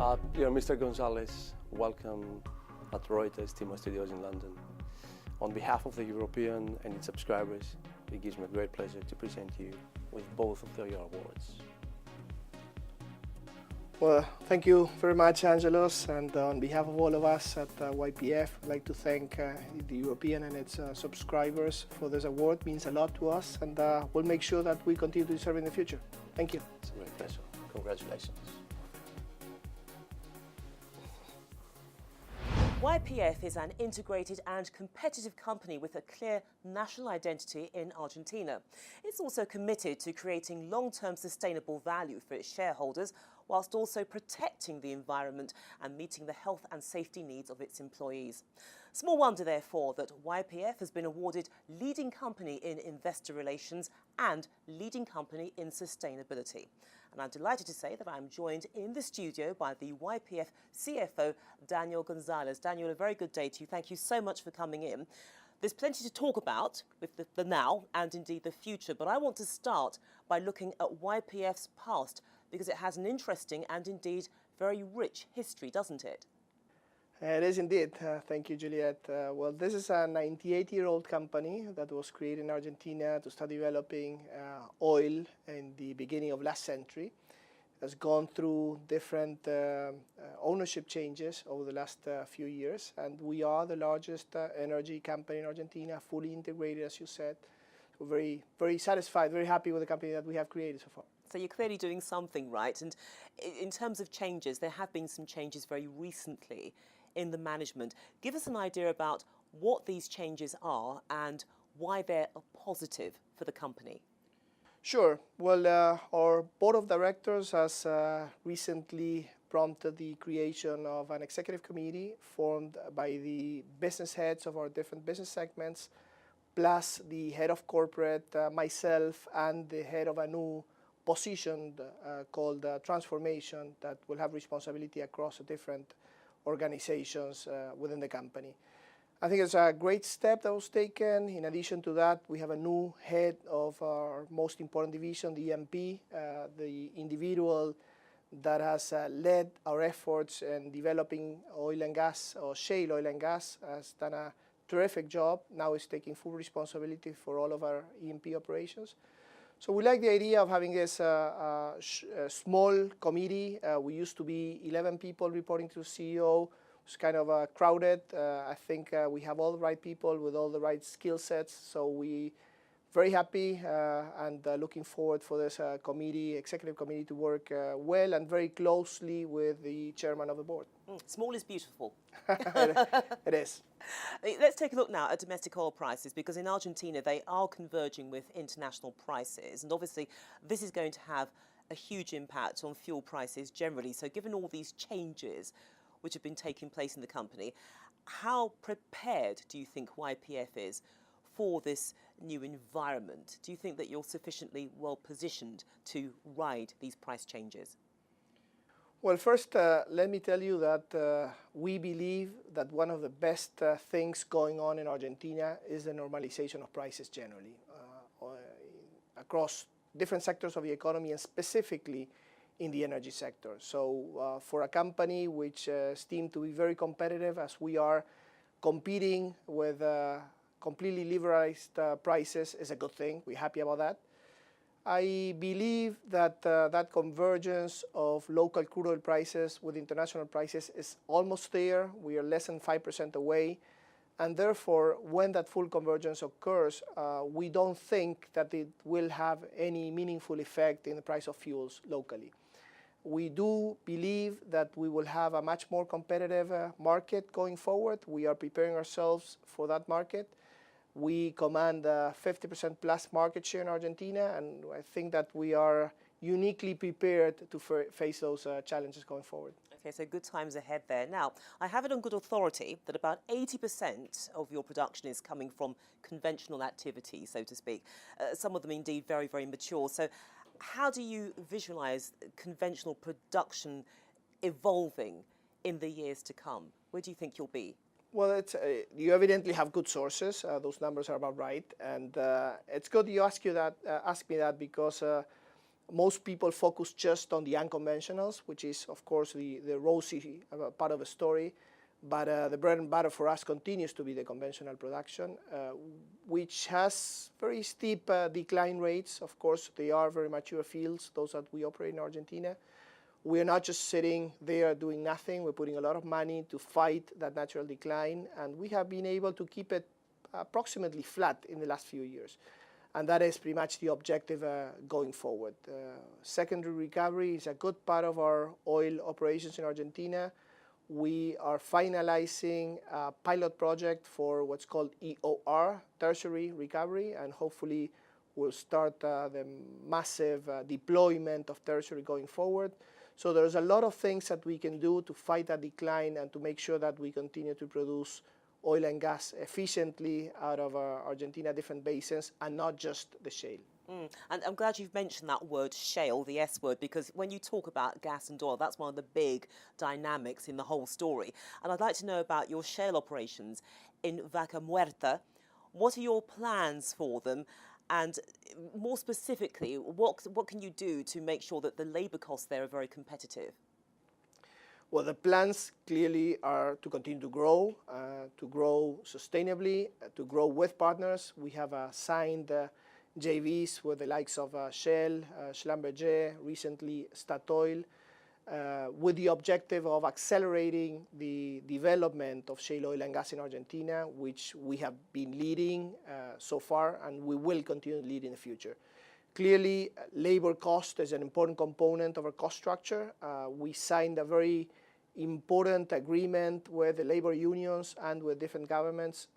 Dear Mr. González, welcome at Reuters Timo Studios in London. On behalf of the European and its subscribers, it gives me a great pleasure to present you with both of your awards. Well, thank you very much, Angelos, and on behalf of all of us at YPF, I'd like to thank the European and its subscribers for this award. It means a lot to us, and we'll make sure that we continue to serve in the future. Thank you. It's a great pleasure. Congratulations. YPF is an integrated and competitive company with a clear national identity in Argentina. It's also committed to creating long-term sustainable value for its shareholders, whilst also protecting the environment and meeting the health and safety needs of its employees. Small wonder, therefore, that YPF has been awarded Leading Company in Investor Relations and Leading Company in Sustainability. And I'm delighted to say that I'm joined in the studio by the YPF CFO, Daniel González. Daniel, a very good day to you. Thank you so much for coming in. There's plenty to talk about with the now and indeed the future, but I want to start by looking at YPF's past because it has an interesting and indeed very rich history, doesn't it? It is indeed. Thank you, Juliet. Well, this is a 98-year-old company that was created in Argentina to start developing oil in the beginning of last century. It has gone through different ownership changes over the last few years, and we are the largest energy company in Argentina, fully integrated, as you said. We're very, very satisfied, very happy with the company that we have created so far. So you're clearly doing something right. And in terms of changes, there have been some changes very recently in the management. Give us an idea about what these changes are and why they're a positive for the company. Sure. Well, our board of directors has recently prompted the creation of an executive committee formed by the business heads of our different business segments, plus the head of corporate, myself, and the head of a new position called transformation that will have responsibility across the different organizations within the company. I think it's a great step that was taken. In addition to that, we have a new head of our most important division, the E&P, the individual that has led our efforts in developing oil and gas, or shale oil and gas, has done a terrific job. Now is taking full responsibility for all of our E&P operations. So we like the idea of having this small committee. We used to be 11 people reporting to the CEO. It's kind of crowded. I think we have all the right people with all the right skill sets. So we very happy and looking forward for this executive committee to work well and very closely with the chairman of the board. Small is beautiful. It is. Let's take a look now at domestic oil prices, because in Argentina they are converging with international prices, and obviously this is going to have a huge impact on fuel prices generally. So given all these changes which have been taking place in the company, how prepared do you think YPF is for this new environment? Do you think that you're sufficiently well positioned to ride these price changes? Well, first, let me tell you that we believe that one of the best things going on in Argentina is the normalization of prices generally across different sectors of the economy and specifically in the energy sector. So for a company which is deemed to be very competitive, as we are, competing with completely liberalized prices is a good thing. We're happy about that. I believe that that convergence of local crude oil prices with international prices is almost there. We are less than 5% away. And therefore, when that full convergence occurs, we don't think that it will have any meaningful effect in the price of fuels locally. We do believe that we will have a much more competitive market going forward. We are preparing ourselves for that market. We command 50% plus market share in Argentina, and I think that we are uniquely prepared to face those challenges going forward. Okay, so good times ahead there. Now, I have it on good authority that about 80% of your production is coming from conventional activity, so to speak. Some of them indeed very, very mature. So how do you visualize conventional production evolving in the years to come? Where do you think you'll be? Well, you evidently have good sources. Those numbers are about right, and it's good you ask me that because Most people focus just on the unconventionals, which is, of course, the rosy part of the story. But the bread and butter for us continues to be the conventional production, which has very steep decline rates. Of course, they are very mature fields, those that we operate in Argentina. We are not just sitting there doing nothing. We're putting a lot of money to fight that natural decline, and we have been able to keep it approximately flat in the last few years. And that is pretty much the objective going forward. Secondary recovery is a good part of our oil operations in Argentina. We are finalizing a pilot project for what's called EOR, tertiary recovery, and hopefully we'll start the massive deployment of tertiary going forward. So there's a lot of things that we can do to fight that decline and to make sure that we continue to produce oil and gas efficiently out of Argentina different basins and not just the shale. And I'm glad you've mentioned that word shale, the S word, because when you talk about gas and oil, that's one of the big dynamics in the whole story. And I'd like to know about your shale operations in Vaca Muerta. What are your plans for them? And more specifically, what can you do to make sure that the labour costs there are very competitive? Well, the plans clearly are to continue to grow sustainably, to grow with partners. We have signed JVs with the likes of Shell, Schlumberger, recently Statoil, with the objective of accelerating the development of shale oil and gas in Argentina, which we have been leading so far, and we will continue to lead in the future. Clearly, labor cost is an important component of our cost structure. We signed a very important agreement with the labor unions and with different governments,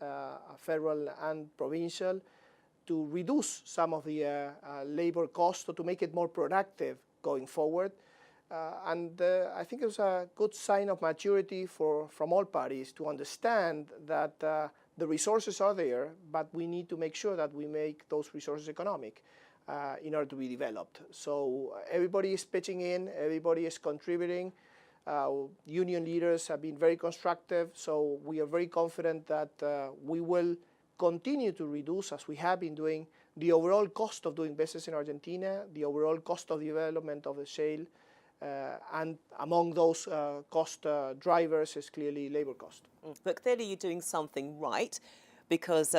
federal and provincial, to reduce some of the labor costs or to make it more productive going forward. I think it was a good sign of maturity from all parties to understand that the resources are there, but we need to make sure that we make those resources economic in order to be developed. So everybody is pitching in, everybody is contributing. Union leaders have been very constructive, so we are very confident that we will continue to reduce, as we have been doing, the overall cost of doing business in Argentina, the overall cost of development of the shale, and among those cost drivers is clearly labor cost. But clearly you're doing something right, because,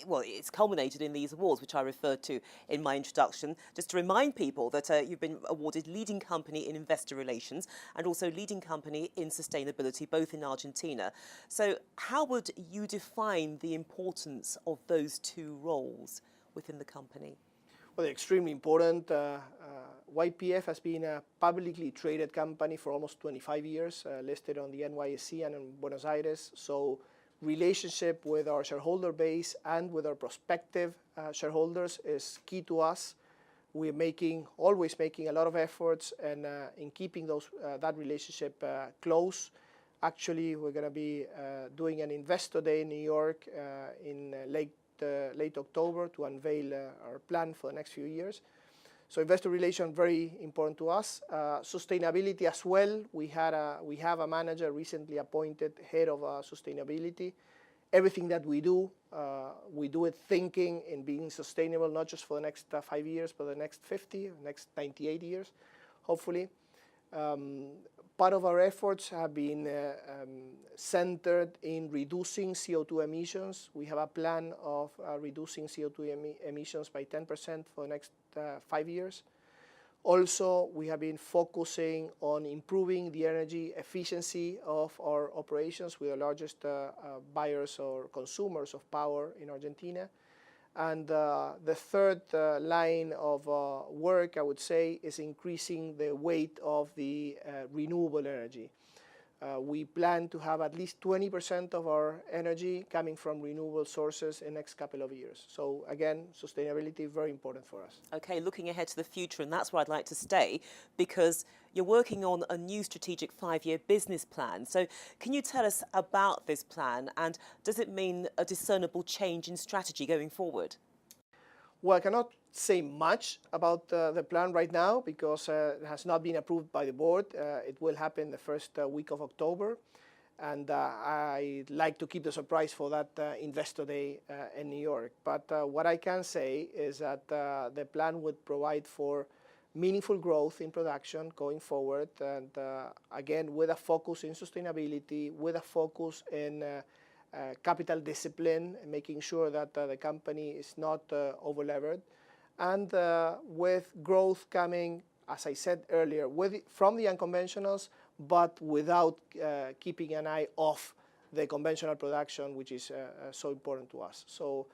well, it's culminated in these awards, which I referred to in my introduction. Just to remind people that you've been awarded Leading Company in Investor Relations and also Leading Company in Sustainability, both in Argentina. So how would you define the importance of those two roles within the company? Well, they're extremely important. YPF has been a publicly traded company for almost 25 years, listed on the NYSE and in Buenos Aires. So relationship with our shareholder base and with our prospective shareholders is key to us. We're always making a lot of efforts in keeping that relationship close. Actually, we're going to be doing an Investor Day in New York in late October to unveil our plan for the next few years. So investor relations, very important to us. Sustainability as well. We have a manager recently appointed head of sustainability. Everything that we do it thinking in being sustainable, not just for the next 5 years, but the next 50, next 98 years, hopefully. Part of our efforts have been centered in reducing CO2 emissions. We have a plan of reducing CO2 emissions by 10% for the next 5 years. Also, we have been focusing on improving the energy efficiency of our operations. We are the largest buyers or consumers of power in Argentina. And the third line of work, I would say, is increasing the weight of the renewable energy. We plan to have at least 20% of our energy coming from renewable sources in the next couple of years. So again, sustainability, very important for us. Okay, looking ahead to the future, and that's where I'd like to stay, because you're working on a new strategic 5-year business plan. So can you tell us about this plan, and does it mean a discernible change in strategy going forward? Well, I cannot say much about the plan right now because it has not been approved by the board. It will happen the first week of October. And I'd like to keep the surprise for that Investor Day in New York. But what I can say is that the plan would provide for meaningful growth in production going forward, and again, with a focus in sustainability, with a focus in capital discipline, and making sure that the company is not over-levered, and with growth coming, as I said earlier, from the unconventionals, but without keeping an eye off the conventional production, which is so important to us. So,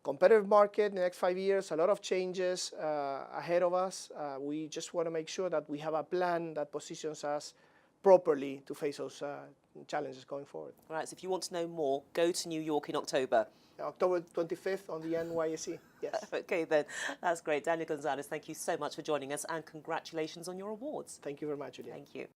competitive market in the next 5 years, a lot of changes ahead of us. We just want to make sure that we have a plan that positions us properly to face those challenges going forward. All right, so if you want to know more, go to New York in October. October 25th on the NYSE, yes. Okay then, that's great. Daniel González, thank you so much for joining us and congratulations on your awards. Thank you very much, Julia. Thank you.